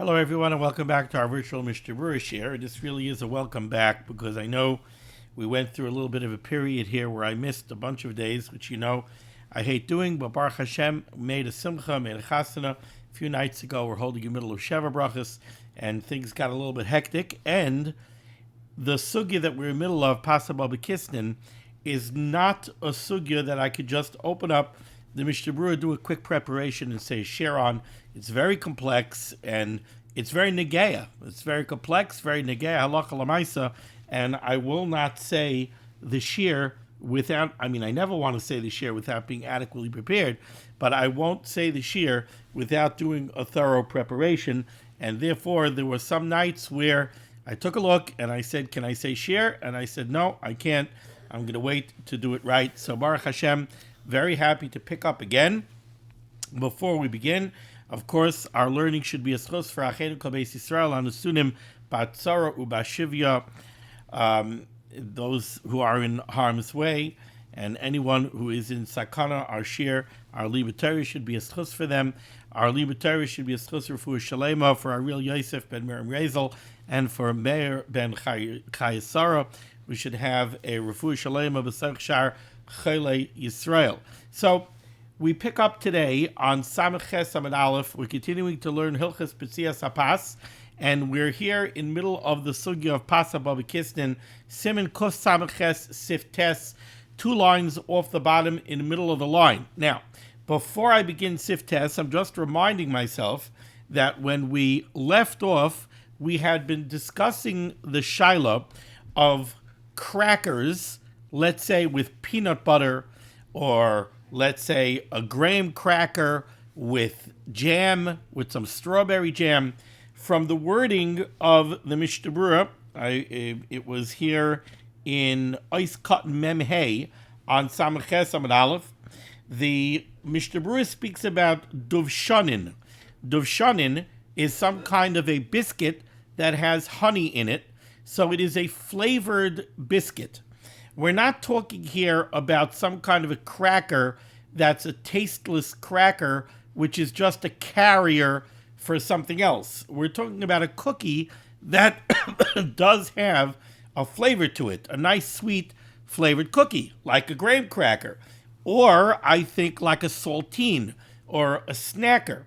Hello, everyone, and welcome back to our virtual Mishnah Berurah share. This really is a welcome back because I know we went through a little bit of a period here where I missed a bunch of days, which I hate doing, but Baruch Hashem made a simcha, made a chasana. A few nights ago, we're holding in the middle of Sheva Brachas, and things got a little bit hectic, and the sugya that we're in the middle of, Pasa B'Kisnin, is not a sugya that I could just open up the Mishnah Berurah, do a quick preparation and say share on. It's very complex and it's very negeya. It's very complex, very negeya, halacha lamaisa, and I will not say the shir without, I never want to say the shir without being adequately prepared, but I won't say the shir without doing a thorough preparation, and therefore there were some nights where I took a look and I said, can I say shir? And I said, no, I can't. I'm going to wait to do it right. So Baruch Hashem, very happy to pick up again. Before we begin, of course, our learning should be a schos for Achenu Kol Beis Yisrael on the Sunim Batzara Ubashivya, those who are in harm's way, and anyone who is in sakana, our shir, our limud Torah should be a schos for them. Our limud Torah should be a schos for Shalema, for our real Yosef ben Miriam Rezel, and for Meir ben Chayesara. We should have a refuah Shalema b'Sach Shar Chayle Yisrael. So we pick up today on Samech Ches Amud Aleph. We're continuing to learn Hilchas Petzias Hapas, and we're here in middle of the sugya of Pasa B'Kisnin, Siman Kos Samech Ches Sif Tes, 2 lines off the bottom in the middle of the line. Now, before I begin Sif Tes, I'm just reminding myself that when we left off, we had been discussing the shaila of crackers, let's say with peanut butter, or let's say a graham cracker with jam, with some strawberry jam. From the wording of the Mishnah Berurah, it was here in Ois Cotton Memhei on Samech Ches Amud Aleph. The Mishnah Berurah speaks about duvshanin. Duvshanin is some kind of a biscuit that has honey in it, so it is a flavored biscuit. We're not talking here about some kind of a cracker that's a tasteless cracker, which is just a carrier for something else. We're talking about a cookie that does have a flavor to it, a nice sweet flavored cookie, like a graham cracker, or I think like a saltine or a snacker.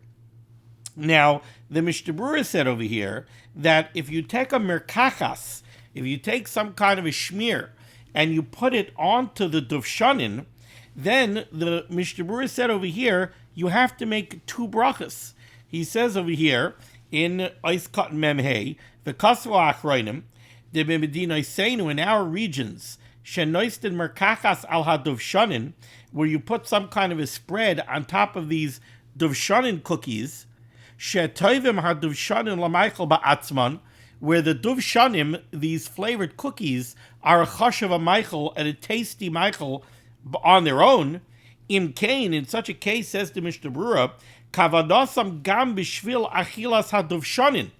Now, the Mishnah Berurah said over here that if you take a merkachas, if you take some kind of a shmear, and you put it onto the duvshanin, then the Mishnah Berurah said over here, you have to make 2 brachas. He says over here, in Ois Cotton Memhei, the Kasva Achroinim, the B'Medina Seinu, in our regions, Shenoisten Merkachas al HaDuvshanin, where you put some kind of a spread on top of these duvshanin cookies, Shetoivim HaDuvshanin L'Maichel Ba'atzman, where the duvshanim, these flavored cookies, are a chashav a Michael and a tasty Michael on their own. Im Kain, in such a case, says the Mishnah Berurah, kavadosam gam b'shvil achilas haduvshanin.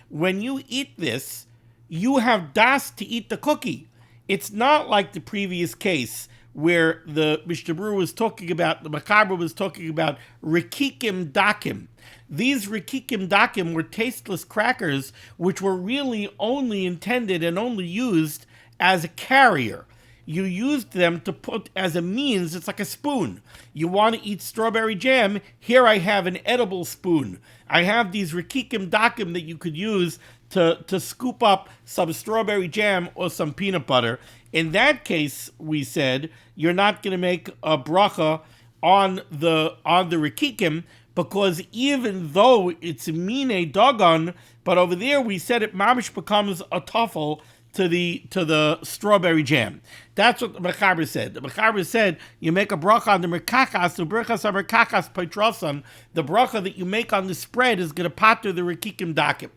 When you eat this, you have das to eat the cookie. It's not like the previous case where the Mishnah Berurah was talking about, the Machaber was talking about rikikim dakim. These rikikim dakim were tasteless crackers, which were really only intended and only used as a carrier. You used them to put as a means, it's like a spoon. You want to eat strawberry jam, here I have an edible spoon. I have these rikikim dakim that you could use to scoop up some strawberry jam or some peanut butter. In that case, we said, you're not going to make a bracha on the rikikim, because even though it's mine dogon, but over there we said it mamish becomes a tuffle to the strawberry jam. That's what the Mechaber said. The Mechaber said you make a bracha on the merkachas, the brachas merkachas peitrosan. The bracha that you make on the spread is going to pater the rikikim dakim.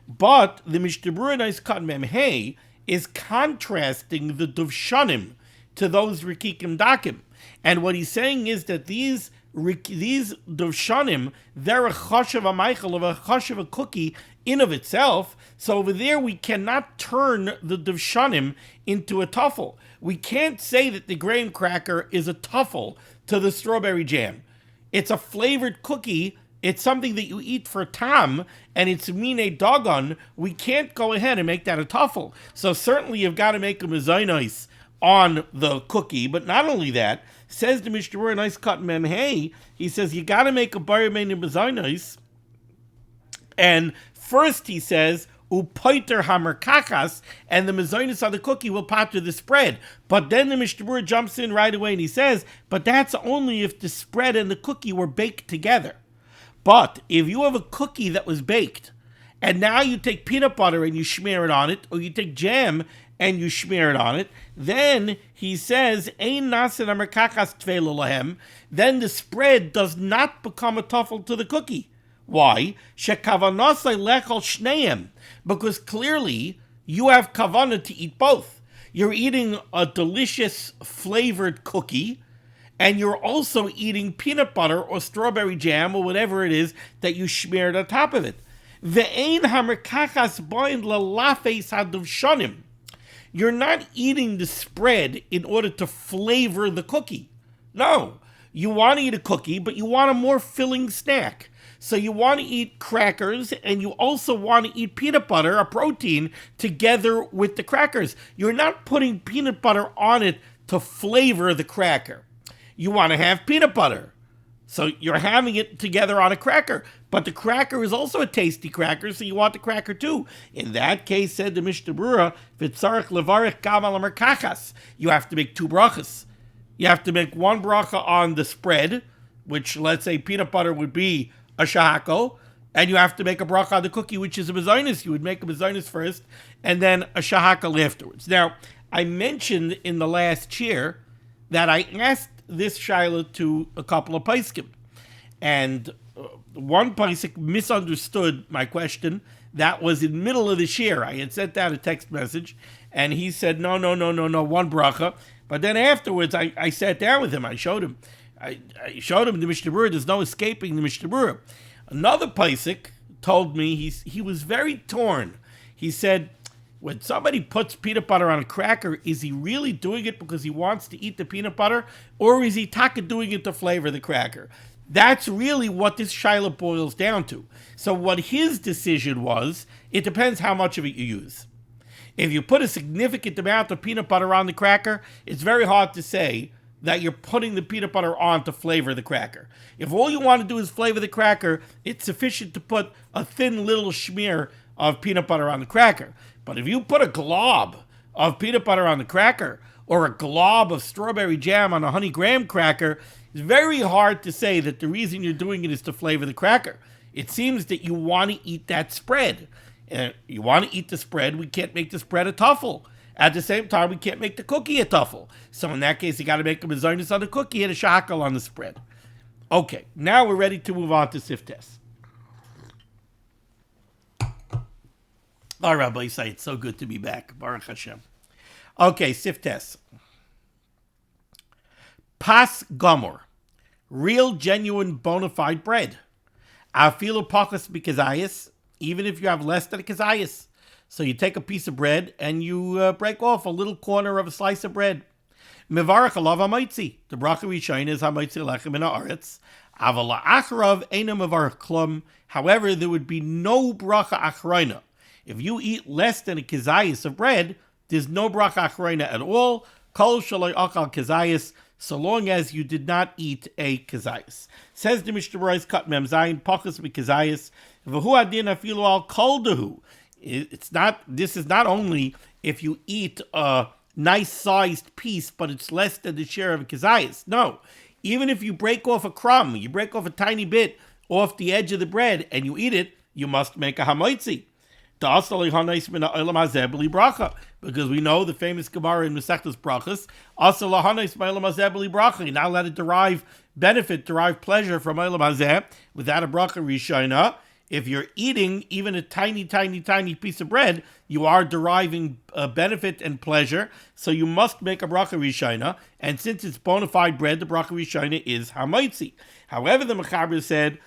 But the Mishnah Berurah in Ois Cotton Memhei is contrasting the duvshanim to those rikikim dakim, and what he's saying is that these duvshanim, they're a chashav a Michael, of a chashav a cookie in of itself. So over there we cannot turn the duvshanim into a tuffle. We can't say that the graham cracker is a tuffle to the strawberry jam. It's a flavored cookie It's something that you eat for tam, and it's mine dogon. We can't go ahead and make that a tuffle. So certainly you've got to make a mezainos on the cookie. But not only that, says the Mishnah Berurah, nice cut mem hey, he says you got to make a bar meinu mezainos. And first he says, upoiter hammer kakas, and the mezainis on the cookie will pater the spread. But then the Mishnah Berurah jumps in right away and he says, but that's only if the spread and the cookie were baked together. But if you have a cookie that was baked, and now you take peanut butter and you smear it on it, or you take jam and you smear it on it, then he says, Ein nasen hammer kakas tvelo lahem, then the spread does not become a tuffle to the cookie. Why? Shekavanasai lechol shneim. Because clearly you have kavanah to eat both. You're eating a delicious flavored cookie, and you're also eating peanut butter or strawberry jam or whatever it is that you smeared on top of it. Ve'ein hamerkachas boin lalafes haduvshanim. You're not eating the spread in order to flavor the cookie. No, you want to eat a cookie, but you want a more filling snack. So you want to eat crackers, and you also want to eat peanut butter, a protein, together with the crackers. You're not putting peanut butter on it to flavor the cracker. You want to have peanut butter. So you're having it together on a cracker. But the cracker is also a tasty cracker, so you want the cracker too. In that case, said the Mishnah Berurah, v'tzarech levarech gam al merkachas. You have to make two brachas. You have to make one bracha on the spread, which, let's say, peanut butter would be a shahako, and you have to make a bracha on the cookie, which is a mezainis. You would make a mezainis first, and then a shahakal afterwards. Now, I mentioned in the last cheer that I asked this shaila to a couple of paiskim, and one paisik misunderstood my question. That was in the middle of the shir. I had sent out a text message, and he said, no, one bracha. But then afterwards, I sat down with him. I showed him the Mishnah Berurah. There's no escaping the Mishnah Berurah. Another paisik told me he was very torn. He said, when somebody puts peanut butter on a cracker, is he really doing it because he wants to eat the peanut butter, or is he taka doing it to flavor the cracker? That's really what this shaila boils down to. So what his decision was, it depends how much of it you use. If you put a significant amount of peanut butter on the cracker, it's very hard to say that you're putting the peanut butter on to flavor the cracker. If all you want to do is flavor the cracker, it's sufficient to put a thin little smear of peanut butter on the cracker. But if you put a glob of peanut butter on the cracker, or a glob of strawberry jam on a honey graham cracker, it's very hard to say that the reason you're doing it is to flavor the cracker. It seems that you want to eat that spread. You want to eat the spread, we can't make the spread a tuffle. At the same time, we can't make the cookie a tuffle. So in that case, you got to make a mezainis on the cookie and a shahakal on the spread. Okay, now we're ready to move on to siftes. All right, Rabbi Yisai, it's so good to be back. Baruch Hashem. Okay, siftes. Pas gomor. Real, genuine, bona fide bread. Afilu pachas b'kezayis, even if you have less than a kezayis. So you take a piece of bread and you break off a little corner of a slice of bread. Mevarach alav hamaitzi. The bracha rishayna is hamaitzi lechem min haaretz. Aval la'acharav eina mevarach klum. However, there would be no bracha achrayna. If you eat less than a kezayis of bread, there's no bracha achrayna at all. Kol shaloi achal kezayis, so long as you did not eat a kezayis. Says the Mishnah Berurah cut mem zayin pachas b'kezayis v'hu adin afilu al kol dehu. This is not only if you eat a nice sized piece, but it's less than the share of a kezayis. No, even if you break off a crumb, you break off a tiny bit off the edge of the bread and you eat it, you must make a hamaitzi. Because we know the famous Gemara in Masechtas Brachas, you're not allowed to derive pleasure from Olam Hazeh without a bracha rishayna. If you're eating even a tiny piece of bread, you are deriving benefit and pleasure, so you must make a bracha rishayna, and since it's bona fide bread, the bracha rishayna is hamaitzi. However, the Mechaber said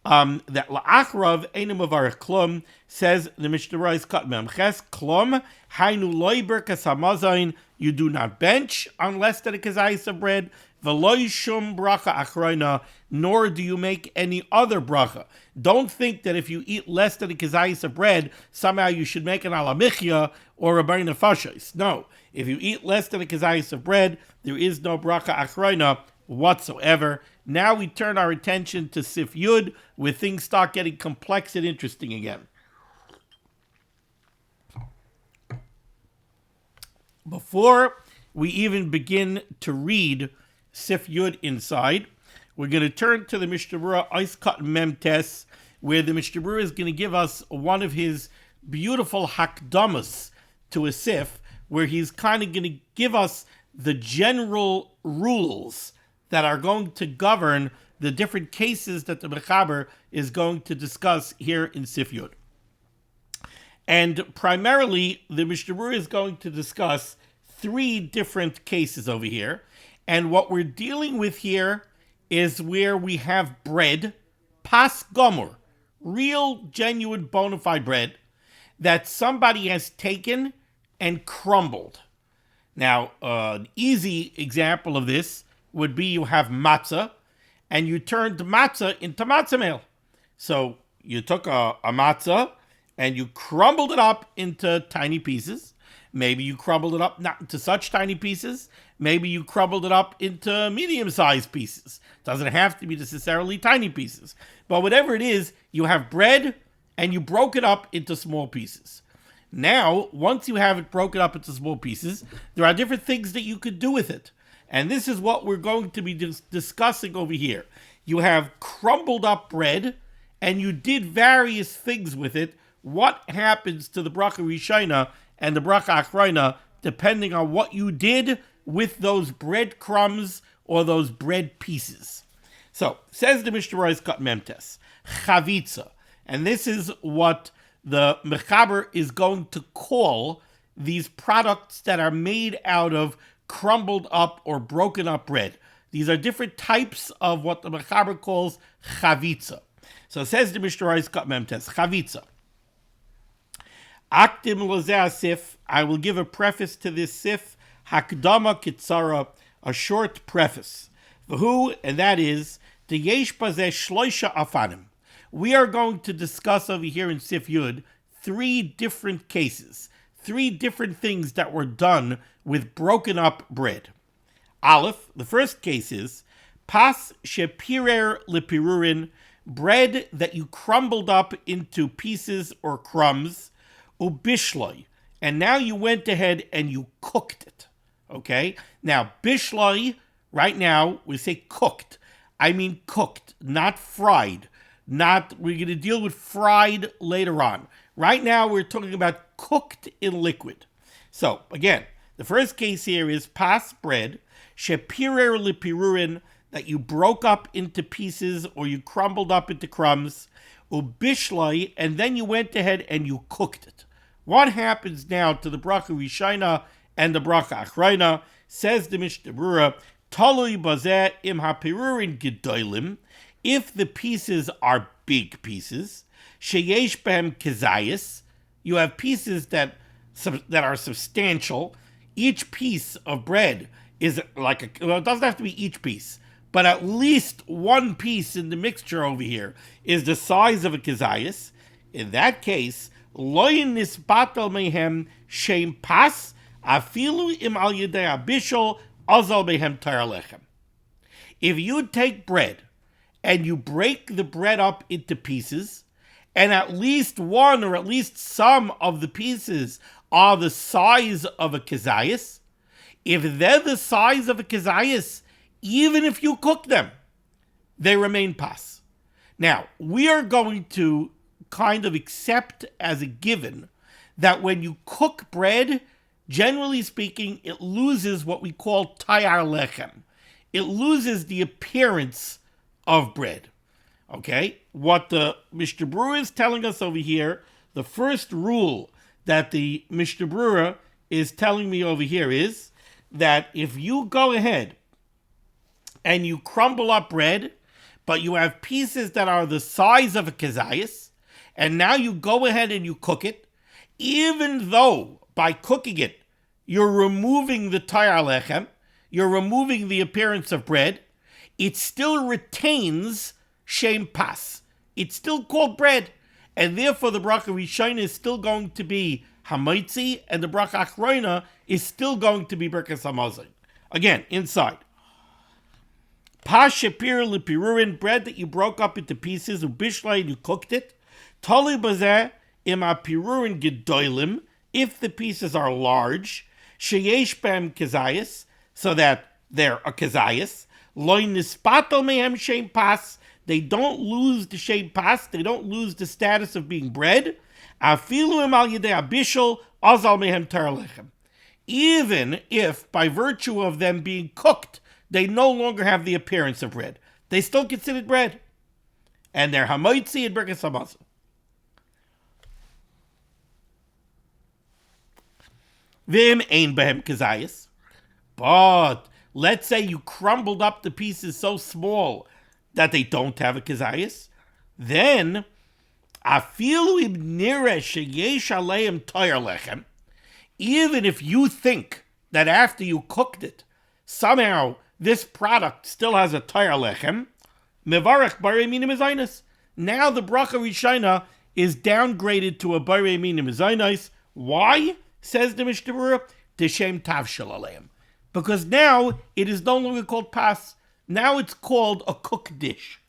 that la'achrav einu mevarach klum, says the Mishnah Berurah cut memches klum hainu loy berkas hamazayin. You do not bench on less than a kezayis of bread. V'lo shum bracha achroina, nor do you make any other bracha. Don't think that if you eat less than a kezayis of bread, somehow you should make an alamichya or a bar nefashos. No, if you eat less than a kezayis of bread, there is no bracha achroina whatsoever. Now we turn our attention to Sif Yud, where things start getting complex and interesting again. Before we even begin to read Sif Yud inside, we're going to turn to the Mishnah Berurah Ois Kat Mem Tes, where the Mishnah Berurah is going to give us one of his beautiful hakdamas to a Sif, where he's kind of going to give us the general rules that are going to govern the different cases that the Mechaber is going to discuss here in Sif Yud. And primarily, the Mishnah Berurah is going to discuss 3 different cases over here. And what we're dealing with here is where we have bread, pas gomor, real, genuine, bona fide bread, that somebody has taken and crumbled. Now, an easy example of this would be you have matzah, and you turned matzah into matzah meal. So you took a matzah, and you crumbled it up into tiny pieces. Maybe you crumbled it up not into such tiny pieces. Maybe you crumbled it up into medium-sized pieces. It doesn't have to be necessarily tiny pieces. But whatever it is, you have bread, and you broke it up into small pieces. Now, once you have it broken up into small pieces, there are different things that you could do with it. And this is what we're going to be discussing over here. You have crumbled up bread, and you did various things with it. What happens to the bracha rishayna and the bracha achrayna, depending on what you did with those bread crumbs or those bread pieces? So, says the Mishnah Berurah Kat Memtes, chavitza, and this is what the Mechaber is going to call these products that are made out of crumbled up or broken up bread. These are different types of what the Mechaber calls chavitza. So it says the Mishnah Berurah Kat Memtes, chavitza. Akdim lozeh sif, I will give a preface to this sif, hakdama kitzara, a short preface. V'hu, and that is, the yesh bazeh shloisha afanim. We are going to discuss over here in Sif Yud 3 different cases, 3 different things that were done with broken up bread. Aleph, the first case is, pas shepirer lepirurin, bread that you crumbled up into pieces or crumbs, ubishloi, and now you went ahead and you cooked it. Okay? Now, bishloi, right now, we say cooked. I mean cooked, not fried. We're going to deal with fried later on. Right now, we're talking about cooked in liquid. So, again, the first case here is pas bread, shepirer lipirurin, that you broke up into pieces or you crumbled up into crumbs, ubishloi, and then you went ahead and you cooked it. What happens now to the bracha rishayna and the bracha achrayna? Says the Mishnah Berurah, talui bazeh im hapirurin gedolim, if the pieces are big pieces, sheyesh behem kezayis, you have pieces that are substantial. Each piece of bread is like it doesn't have to be each piece, but at least one piece in the mixture over here is the size of a kezayis. In that case, loyin nisbatal mehem shem pas afilu im al yedei abishol azal mehem tar lechem. If you take bread and you break the bread up into pieces, and at least one or at least some of the pieces are the size of a kezayis, if they're the size of a kezayis, even if you cook them, they remain pas. Now, we are going to kind of accept as a given that when you cook bread, generally speaking, it loses what we call tayar lechem. It loses the appearance of bread. Okay? What the Mishnah Berurah is telling us over here, the first rule that the Mishnah Berurah is telling me over here is that if you go ahead and you crumble up bread, but you have pieces that are the size of a kezayis, and now you go ahead and you cook it, even though by cooking it you're removing the tayar lechem, you're removing the appearance of bread, it still retains shem pas. It's still called bread. And therefore the bracha Rishona is still going to be hamaitzi, and the bracha Achrona is still going to be Birkas Hamazon. Again, inside. Pas shapir lepirurin, bread that you broke up into pieces, ubishlai, and you cooked it. Tali bazeh im apirurin gedolim, if the pieces are large. Sheyesh bem kezayis, so that they're a kezayis. Loy nispatel mehem shem pas, they don't lose the shem pas, they don't lose the status of being bread. Afilu im al yedei abishol, azal mehem tar. Even if, by virtue of them being cooked, they no longer have the appearance of bread, they still considered bread. And they're hamaitzi and Birkas Hamazon. Vim ein behem kezayis. But let's say you crumbled up the pieces so small that they don't have a kezayis. Then, afilu im nireh sheyesh aleim toyer lechem, even if you think that after you cooked it, somehow this product still has a toyer lechem, mevarech barei minim mezainis. Now the bracha Rishona is downgraded to a barei minim mezainis. Why? Says the Mishnah Berurah, T'shem tavshel aleim. Because now it is no longer called pas. Now it's called a cooked dish.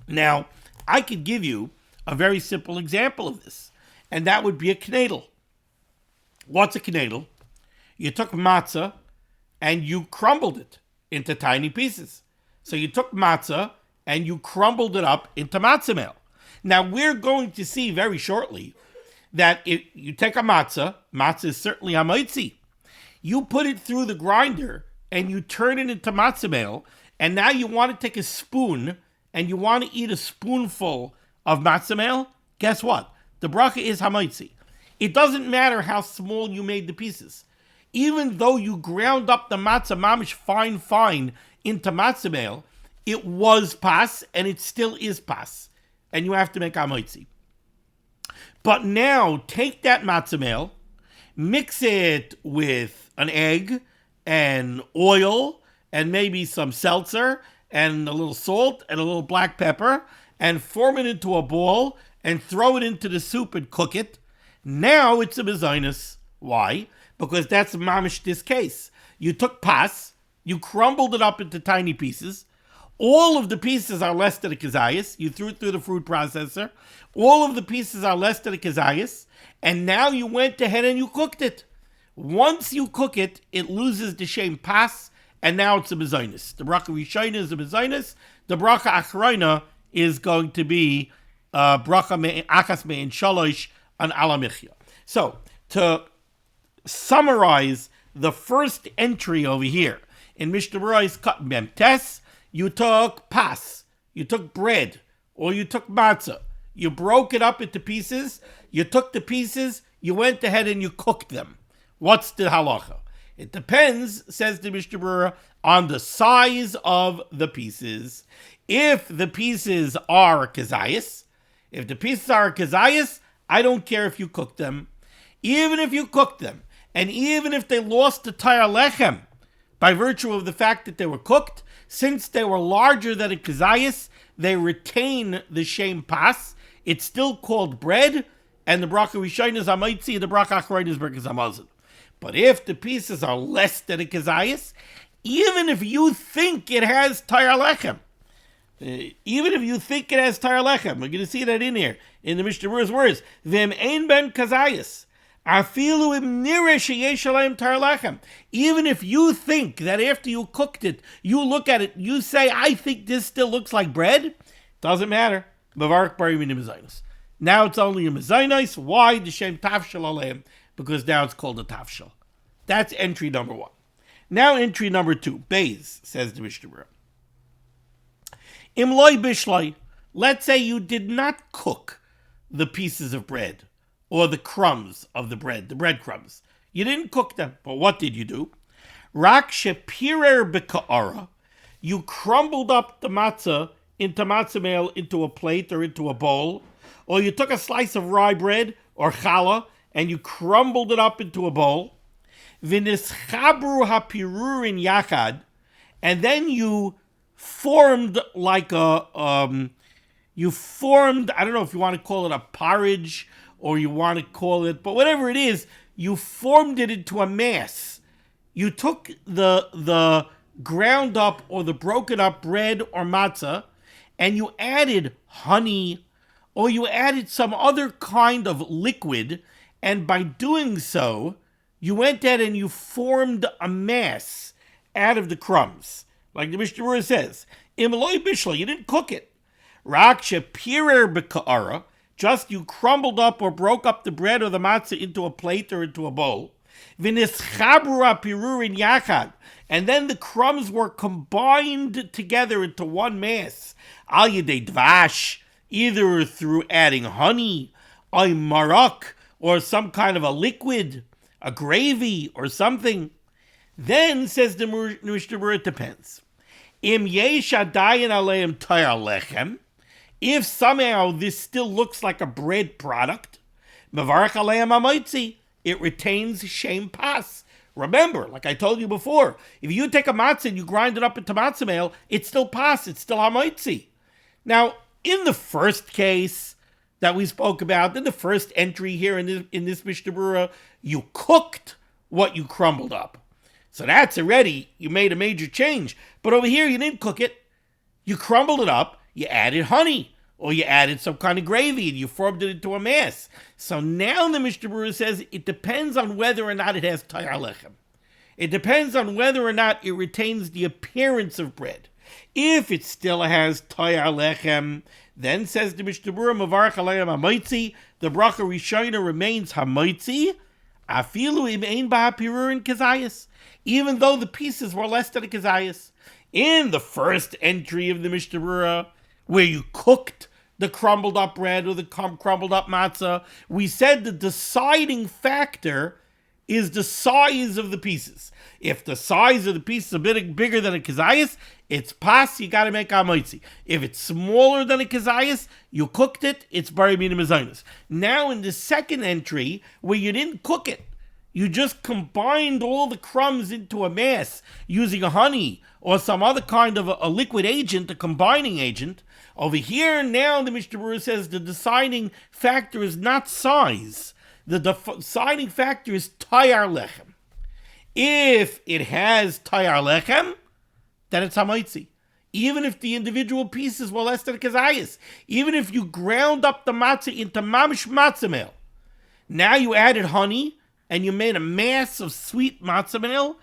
Now, I could give you a very simple example of this, and that would be a knedel. What's a knedel? You took matzah and you crumbled it into tiny pieces. So you took matzah and you crumbled it up into matzah meal. Now, we're going to see very shortly that if you take a matzah is certainly hamaitzi. You put it through the grinder and you turn it into matzah meal, and now you want to take a spoon and you want to eat a spoonful of matzah meal, guess what? The bracha is hamaitzi. It doesn't matter how small you made the pieces. Even though you ground up the matzah mamish fine into matzah meal, it was pas and it still is pas. And you have to make hamaitzi. But now, take that matzah meal, mix it with an egg and oil and maybe some seltzer and a little salt and a little black pepper and form it into a ball and throw it into the soup and cook it. Now it's a mezainis. Why? Because that's mamish this case. You took pas, you crumbled it up into tiny pieces. All of the pieces are less than a kezayis. You threw it through the food processor. All of the pieces are less than a kezayis. And now you went ahead and you cooked it. Once you cook it, it loses the shem pas, and now it's a mezainis. The bracha Rishona is a mezainis. The bracha Achrona is going to be bracha achas me'en shalosh an ala michya. So, to summarize the first entry over here in Mishnah Berurah's cut memtes, you took pas, you took bread, or you took matzah. You broke it up into pieces. You took the pieces, you went ahead and you cooked them. What's the halacha? It depends, says the Mishnah Berurah, on the size of the pieces. If the pieces are kezayis, I don't care if you cook them. Even if you cooked them, and even if they lost the tayar lechem, by virtue of the fact that they were cooked, since they were larger than a kezayis, they retain the shem pas. It's still called bread, and the bracha Rishona is hamaitzi, and the bracha Achrona is Birkas Hamazon. But if the pieces are less than a kezayis, even if you think it has tayar lechem, we're going to see that in here, in the Mishnah Berurah's words, V'em ein ben kezayis, afilu im nireh sheyesh aleim tayar lechem. Even if you think that after you cooked it, you look at it, you say, I think this still looks like bread, doesn't matter. Mevarech barei minim mezainis. Now it's only a mezainis. Why? The shem tavshel aleim. Because now it's called a tavshel. That's entry number 1. Now entry number 2. Beis, says the Mishnah Berurah. Im loy bishloi. Let's say you did not cook the pieces of bread or the crumbs of the bread, the breadcrumbs. You didn't cook them. But what did you do? Rak shepirer b'ka'ara. You crumbled up the matzah into matzah meal, into a plate or into a bowl. Or you took a slice of rye bread or challah and you crumbled it up into a bowl. V'nischabru hapirurin yachad, and then you formed like a, I don't know if you want to call it a porridge or you want to call it, but whatever it is, you formed it into a mass. You took the ground up or the broken up bread or matzah, and you added honey, or you added some other kind of liquid, and by doing so, you went ahead and you formed a mass out of the crumbs. Like the Mishnah Berurah says, Imloi bishla, you didn't cook it. Rak shepirer b'ka'ara, just you crumbled up or broke up the bread or the matzah into a plate or into a bowl. V'nischabru pirurin yachad, and then the crumbs were combined together into one mass. Al yedei dvash, either through adding honey, or marak, or some kind of a liquid, a gravy, or something. Then, says the Mishnah Berurah, it depends. Im yesh adayin aleim tayar lechem, if somehow this still looks like a bread product, mevarach aleim amaitzi, it retains shem pas. Remember, like I told you before, if you take a matzah and you grind it up into matzah meal, it's still pas, it's still hamaitzi. Now, in the first case that we spoke about, in the first entry here in this Mishnah Berurah, you cooked what you crumbled up. So that's already, you made a major change. But over here, you didn't cook it. You crumbled it up, you added honey, or you added some kind of gravy, and you formed it into a mass. So now the Mishnah Berurah says it depends on whether or not it has tayar lechem. It depends on whether or not it retains the appearance of bread. If it still has tayar lechem, then says the Mishnah Berurah, mavarach aleim hamaitzi, the bracha rishona remains hamaitzi, afilu im ein ba pirurin kazayas, even though the pieces were less than a kazayas. In the first entry of the Mishnah Berurah, where you cooked the crumbled up bread or the crumbled up matzah, we said the deciding factor is the size of the pieces. If the size of the pieces is a bit bigger than a kazayas, it's pas, you got to make amaitzi. If it's smaller than a kazayas, you cooked it, it's bari mina mezainis. Now in the second entry, where you didn't cook it, you just combined all the crumbs into a mass using a honey or some other kind of a liquid agent, a combining agent. Over here, now the Mishnah Berurah says the deciding factor is not size. The deciding factor is tayar lechem. If it has tayar lechem, then it's hamaitzi. Even if the individual pieces were less than a kazayas, even if you ground up the matzah into mamish matzah meal, now you added honey, and you made a mass of sweet matzah meal,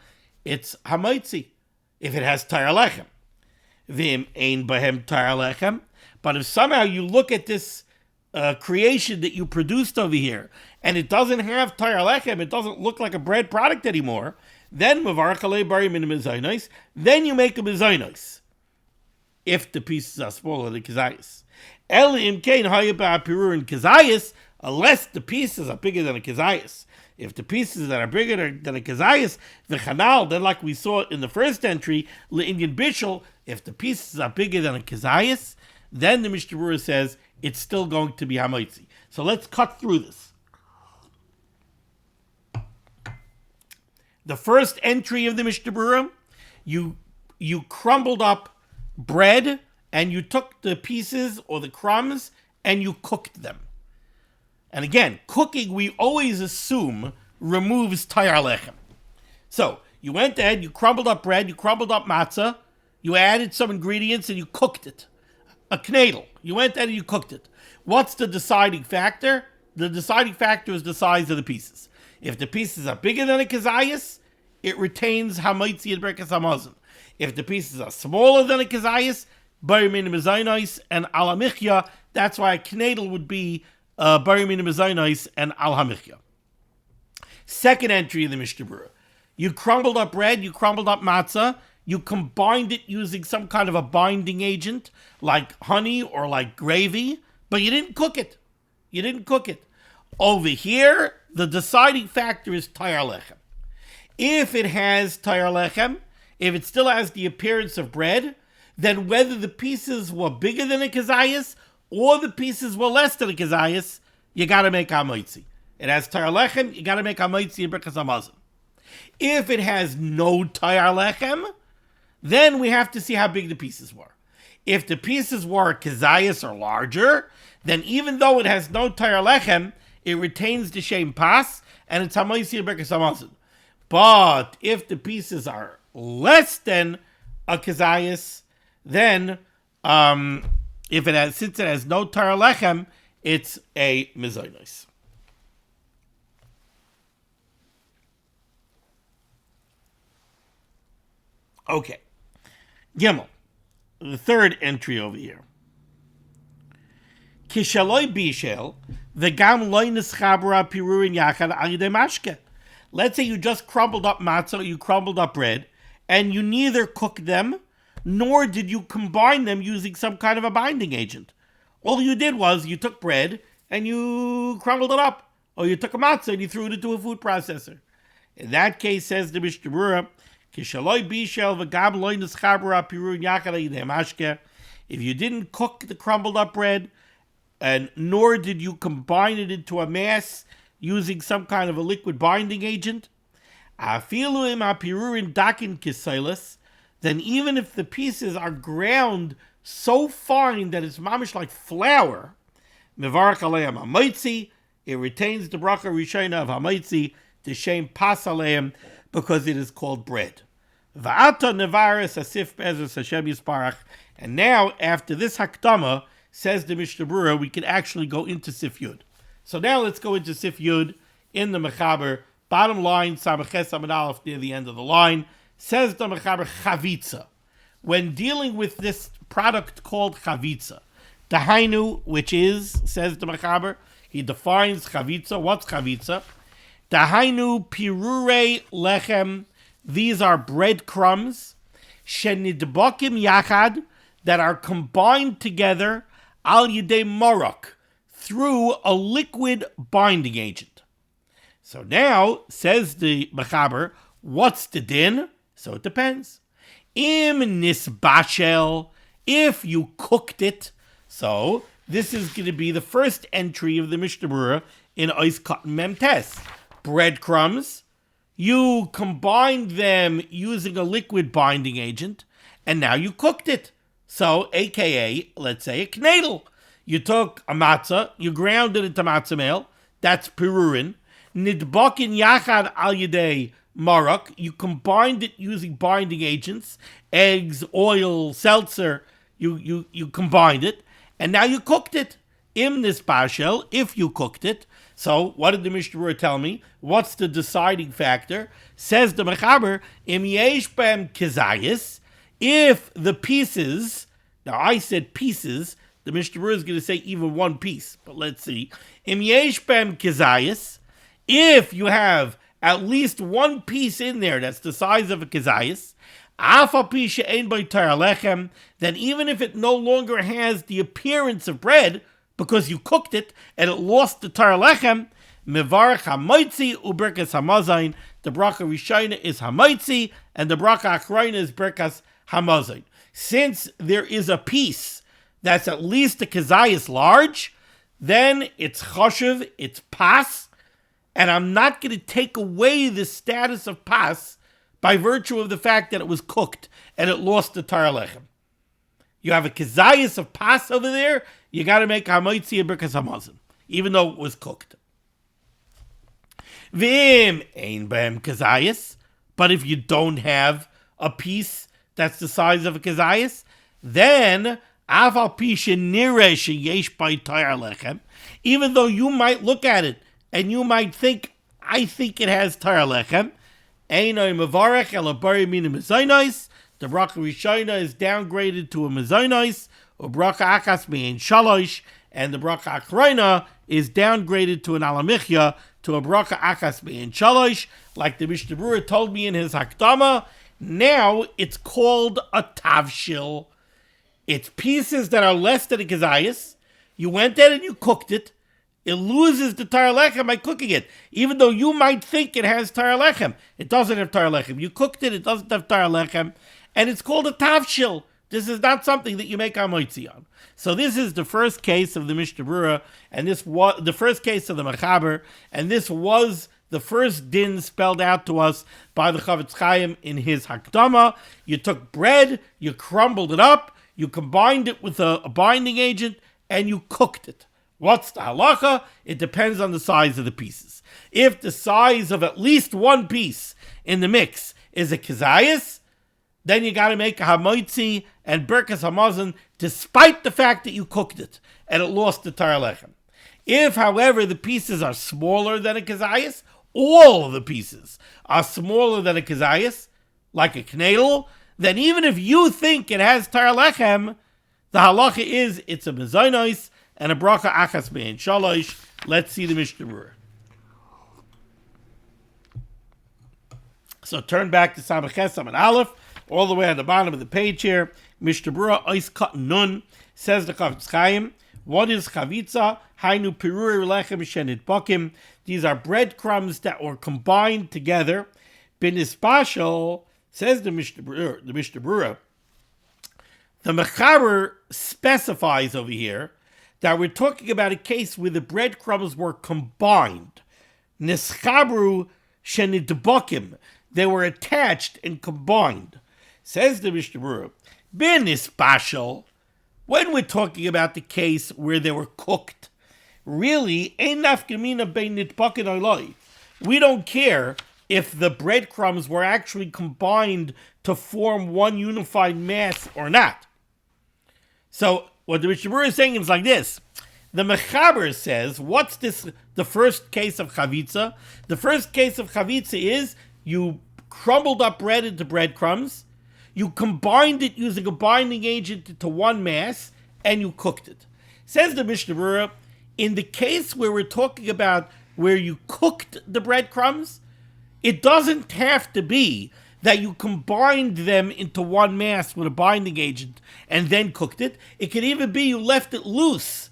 it's hamaitzi, if it has tayar lechem. Vim ein bahem tayar lechem. But if somehow you look at this creation that you produced over here, and it doesn't have tayar lechem, it doesn't look like a bread product anymore, then mavarach alei bari min mezainos, then you make a mezainos, if the pieces are smaller than kazayas. El im kein hayaba pirurin kazayas, unless the pieces are bigger than a kazayas. If the pieces that are bigger than a kazayas, the chanal, then like we saw in the first entry, le'inyan bishul, if the pieces are bigger than a kazayas, then the Mishnah Berurah says it's still going to be hamaitzi. So let's cut through this. The first entry of the Mishnah Berurah, you crumbled up bread and you took the pieces or the crumbs and you cooked them. And again, cooking, we always assume, removes tayar lechem. So, you went ahead, you crumbled up bread, you crumbled up matzah, you added some ingredients and you cooked it. A knedel. You went ahead and you cooked it. What's the deciding factor? The deciding factor is the size of the pieces. If the pieces are bigger than a kazayas, it retains hamaitzi and berkas hamazon. If the pieces are smaller than a kazayas, bari mina mezainos and al hamichya, that's why a knedel would be bari mina mezainos and al hamichya. Second entry in the Mishnah Berurah. You crumbled up bread, you crumbled up matzah, you combined it using some kind of a binding agent, like honey or like gravy, but you didn't cook it. You didn't cook it. Over here, the deciding factor is tayar lechem. If it has tayar lechem, if it still has the appearance of bread, then whether the pieces were bigger than a kazayas or the pieces were less than a kazayas, you got to make hamaitzi. It has tayar lechem, you got to make hamaitzi and berkas hamazon. If it has no tayar lechem, then we have to see how big the pieces were. If the pieces were kazayas or larger, then even though it has no tayar lechem, it retains the shem pas, and it's hamaisi berkas hamazon. But if the pieces are less than a kazayas, then since it has no tayar lechem, it's a mezainos. Okay. Gimel, the third entry over here. Kishaloi bishel, v'gam loy neschabra pirurin yachad al yedei mashke. Let's say you just crumbled up matzah, you crumbled up bread, and you neither cooked them, nor did you combine them using some kind of a binding agent. All you did was you took bread and you crumbled it up, or you took a matzah and you threw it into a food processor. In that case, says the Mishnah Berurah, if you didn't cook the crumbled up bread, and nor did you combine it into a mass using some kind of a liquid binding agent, then even if the pieces are ground so fine that it's mamish like flour, it retains the bracha rishayna of hamaitzi, the shem pas aleim, because it is called bread. And now, after this hakdama, says the Mishnah Berurah, we can actually go into Sif Yud. So now let's go into Sif Yud in the Mechaber. Bottom line, Samaches Amud Aleph, near the end of the line, says the Mechaber chavitza. When dealing with this product called chavitza, Dahainu, which is, says the Mechaber, he defines chavitza. What's chavitza? Dahainu pirurei lechem. These are breadcrumbs, shenidbakim yachad, that are combined together, al yidei marok, through a liquid binding agent. So now, says the Mechaber, what's the din? So it depends. Im nisbashel, if you cooked it. So this is going to be the first entry of the Mishnah Berurah in Ois Cotton Memtes. Breadcrumbs, you combined them using a liquid binding agent, and now you cooked it. So, aka, let's say a knedel. You took a matzah, you ground it into matzah meal, that's pirurin. Nidbakin yachad al yedei marok, you combined it using binding agents, eggs, oil, seltzer, you combined it, and now you cooked it. Im nisbashel, if you cooked it. So, what did the Mishnah Berurah tell me? What's the deciding factor? Says the Mechaber, im yesh b'hem kezayis, if the pieces, now I said pieces, the Mishnah Berurah is going to say even one piece, but let's see. Im yesh b'hem kezayis, if you have at least one piece in there that's the size of a kezayis, afal pi she'ein bo tayar lechem, then even if it no longer has the appearance of bread, because you cooked it and it lost the tayar lechem, mevarach hamaitzi uberkas hamazayin. The bracha rishayna is hamaitzi, and the bracha achrayna is berkas hamazayin. Since there is a piece that's at least a kezayis large, then it's choshev, it's pas, and I'm not going to take away the status of pas by virtue of the fact that it was cooked and it lost the tayar lechem. You have a kezayis of pas over there, you got to make hamaitzi and berkas hamazon, even though it was cooked. V'im ein b'hem kezayis, but if you don't have a piece that's the size of a kezayis, then afal pi shenireh sheyesh by tayar lechem, even though you might look at it and you might think, I think it has tayar lechem, einoi mevarech el abari mina mezainos, the bracha rishayna is downgraded to a mezainos, or bracha achas mein shalosh, and the bracha achrayna is downgraded to an alamichya, to a bracha achas mein shalosh, like the Mishnah Berurah told me in his hakdama. Now it's called a tavshil. It's pieces that are less than a kezayis. You went there and you cooked it. It loses the tayar lechem by cooking it. Even though you might think it has tayar lechem, it doesn't have tayar lechem. You cooked it, it doesn't have tayar lechem, and it's called a tavshil. This is not something that you make hamaitzi on. So this is the first case of the Mishnah Berurah, and this was the first case of the Mechaber, and this was the first din spelled out to us by the Chavetz Chaim in his Hakdama. You took bread, you crumbled it up, you combined it with a binding agent, and you cooked it. What's the halacha? It depends on the size of the pieces. If the size of at least one piece in the mix is a kazayas, then you got to make a hamoitzi and birkas hamazon, despite the fact that you cooked it and it lost the tar lechem. If, however, the pieces are smaller than a kazayas, all of the pieces are smaller than a kazayas, like a knedel, then even if you think it has tar lechem, the halacha is it's a mezainos and a bracha achas bein shalosh. Let's see the Mishnah Berurah. So turn back to Samach Ches and Aleph, all the way on the bottom of the page here. Mishnah Berurah Ois Kat Nun, says the Chavetz Chaim. What is chavitza? Hainu piruri lechem shenit bakim. These are breadcrumbs that were combined together. Binispashal, says the Mishnah Berurah. The Mechaber specifies over here that we're talking about a case where the breadcrumbs were combined. Nischabru shenit bakim. They were attached and combined. Says the Mishnah Berurah. Binispashal. When we're talking about the case where they were cooked, really, we don't care if the breadcrumbs were actually combined to form one unified mass or not. So what the Mishnah Berurah is saying is like this. The Mechaber says, what's this? The first case of chavitza? The first case of chavitza is you crumbled up bread into breadcrumbs, you combined it using a binding agent into one mass, and you cooked it. Says the Mishnah Berurah, in the case where we're talking about where you cooked the breadcrumbs, it doesn't have to be that you combined them into one mass with a binding agent and then cooked it. It could even be you left it loose.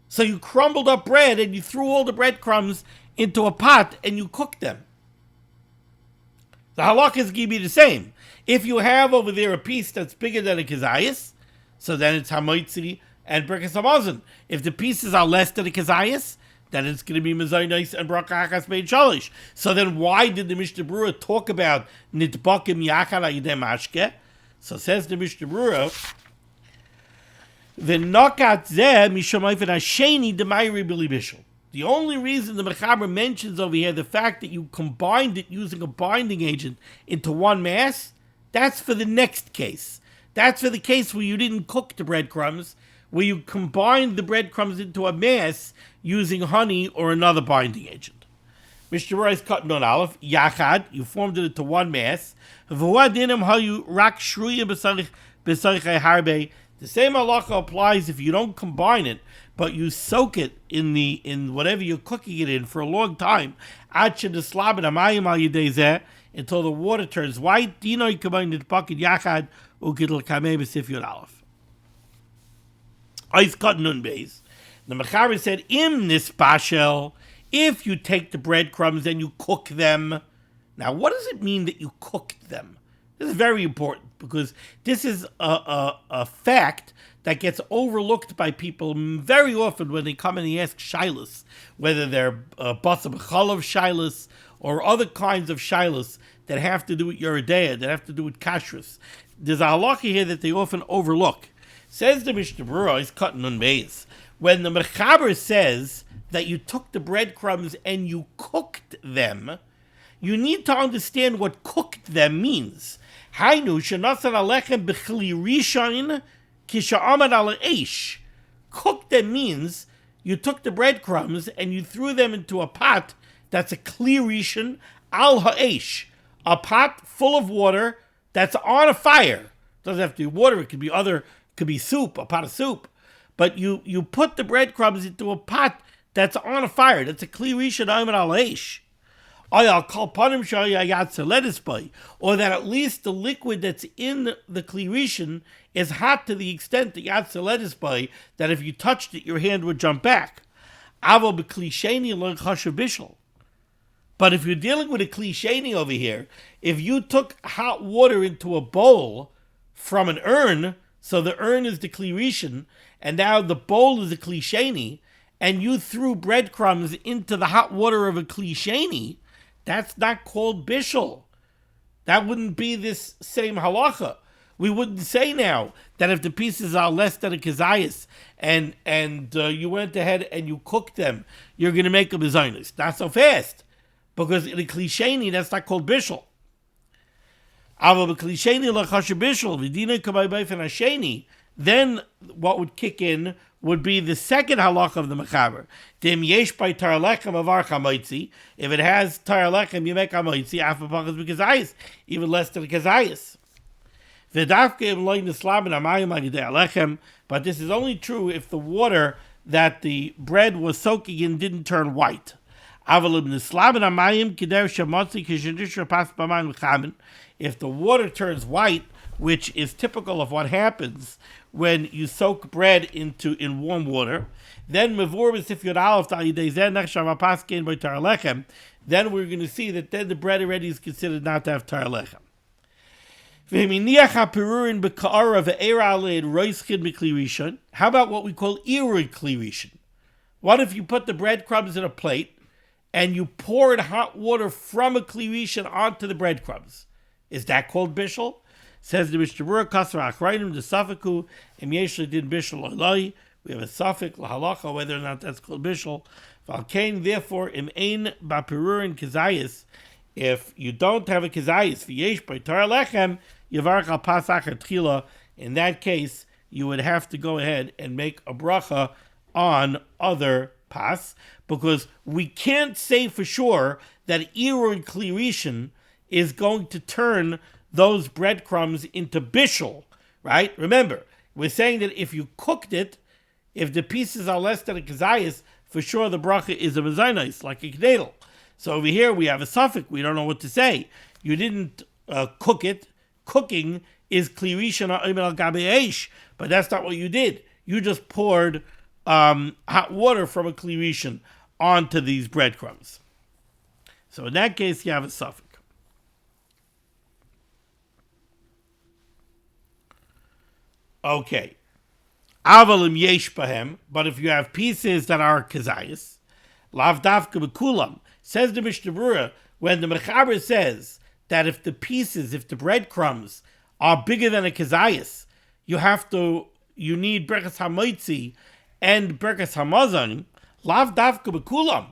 So you crumbled up bread and you threw all the breadcrumbs into a pot and you cooked them. The halakha is going to be the same. If you have over there a piece that's bigger than a kazayas, so then it's hamoitzi and birkas hamazon. If the pieces are less than a kazayas, then it's going to be mezainos and bracha achas bein shalish. So then why did the Mishnah Berurah talk about nitbakim yachad ayidei mashke? So says the Mishnah Berurah, the nokat zeh mishamayfen hasheni demayri b'li bishul. The only reason the Mechaber mentions over here the fact that you combined it using a binding agent into one mass, that's for the next case. That's for the case where you didn't cook the breadcrumbs, where you combined the breadcrumbs into a mass using honey or another binding agent. Mishnah Berurah is cut on Aleph, Yachad, you formed it into one mass. The same halacha applies if you don't combine it, but you soak it in whatever you're cooking it in for a long time, until the water turns white. Dino you combine it bucket yachad ukidl kameh b'sifyot aleph. Ice cut nun beis. The Mechaber said, Im nispashel, if you take the breadcrumbs and you cook them. Now, what does it mean that you cooked them? This is very important because this is a fact that gets overlooked by people very often when they come and they ask shilas, whether they're basa b'chalav shilas or other kinds of shilas that have to do with Yeridea, that have to do with kashrus. There's a halacha here that they often overlook. Says the Mishnah Berurah, is cutting on base. When the Mechaber says that you took the breadcrumbs and you cooked them, you need to understand what cooked them means. Hainu shenasan alechem b'chli rishon kisha'amad al eish. Cooked them means you took the breadcrumbs and you threw them into a pot that's a kli rishon al ha'eish, a pot full of water that's on a fire. It doesn't have to be water, it could be soup, a pot of soup. But you put the breadcrumbs into a pot that's on a fire. That's a kli rishon ayman al eish. Or that at least the liquid that's in the kli rishon is hot to the extent that yatzeledisbai, that if you touched it, your hand would jump back. But if you're dealing with a kli sheni over here, if you took hot water into a bowl from an urn, so the urn is the kli rishon, and now the bowl is a kli sheni, and you threw breadcrumbs into the hot water of a kli sheni, That's not called bishul. That wouldn't be this same halacha. We wouldn't say now that if the pieces are less than a kazayas and you went ahead and you cooked them, you're going to make them mezainis. Not so fast, because in a klisheni, that's not called bishul. Then what would kick in would be the second halach of the mechaber. If it has tar lechem, you make hamoitzi, even less than a kazayas. But this is only true if the water that the bread was soaking in didn't turn white. If the water turns white, which is typical of what happens when you soak bread in warm water, then then we're going to see that then the bread already is considered not to have tar lechem. How about what we call irud kli rishon? What if you put the breadcrumbs in a plate and you poured hot water from a kli rishon onto the breadcrumbs? Is that called bishul? Says the Mishnah Berurah, Kasar Achrayim, the Safaku, Im Yeshli did bishul oloi. We have a suffix lahalacha whether or not that's called bishul. Valkain, therefore, im ein bapirurin kazayis. If you don't have a kazayis, v'yesh by tar lechem, yavarach al pasach tchila. In that case, you would have to go ahead and make a bracha on other pas, because we can't say for sure that irud kli rishon is going to turn those breadcrumbs into bishul, right? Remember, we're saying that if you cooked it, if the pieces are less than a kazayas, for sure the bracha is a mezainos, like a knedel. So over here we have a suffix, we don't know what to say. You didn't cook it. Cooking is kli rishon al gabe eish, but that's not what you did. You just poured hot water from a kli rishon onto these breadcrumbs. So in that case, you have a suffix. Okay. Avalim yesh bahem, but if you have pieces that are kazayas, lav davka bekulam, says the Mishnah Berurah, when the mechaber says that if the breadcrumbs are bigger than a kazayas, you need berkas hamoitzi and berkas hamazon, lav davka bekulam.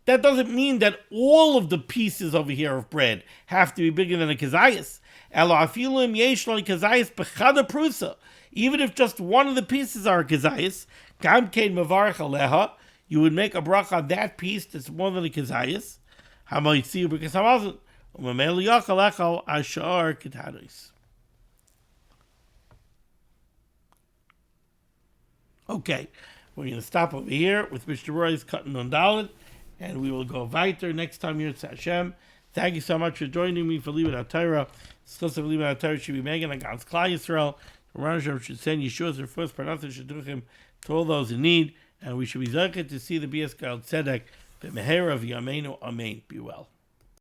That doesn't mean that all of the pieces over here of bread have to be bigger than a kazayas. Elo afilim yesh lo kazayas bechada prusa. Even if just one of the pieces are kazayas, gam kein mevarach aleha, you would make a bracha on that piece that's more than a kazayas. Hamoitzi berkas hamazon, umamel yachal echal ashar ketanos. Okay, we're going to stop over here with Mishnah Berurah's cutting on Dalet, and we will go weiter next time here at Hashem. Thank you so much for joining me for limud HaTorah. Discuss of limud HaTorah should be megan against Klal Yisrael. Hashem should send Yeshua's and first pronouncing shidduchim to all those in need, and we should be zeichet to see the Bias Gal Tzedek, the Meher of Yameinu Amen. Be well.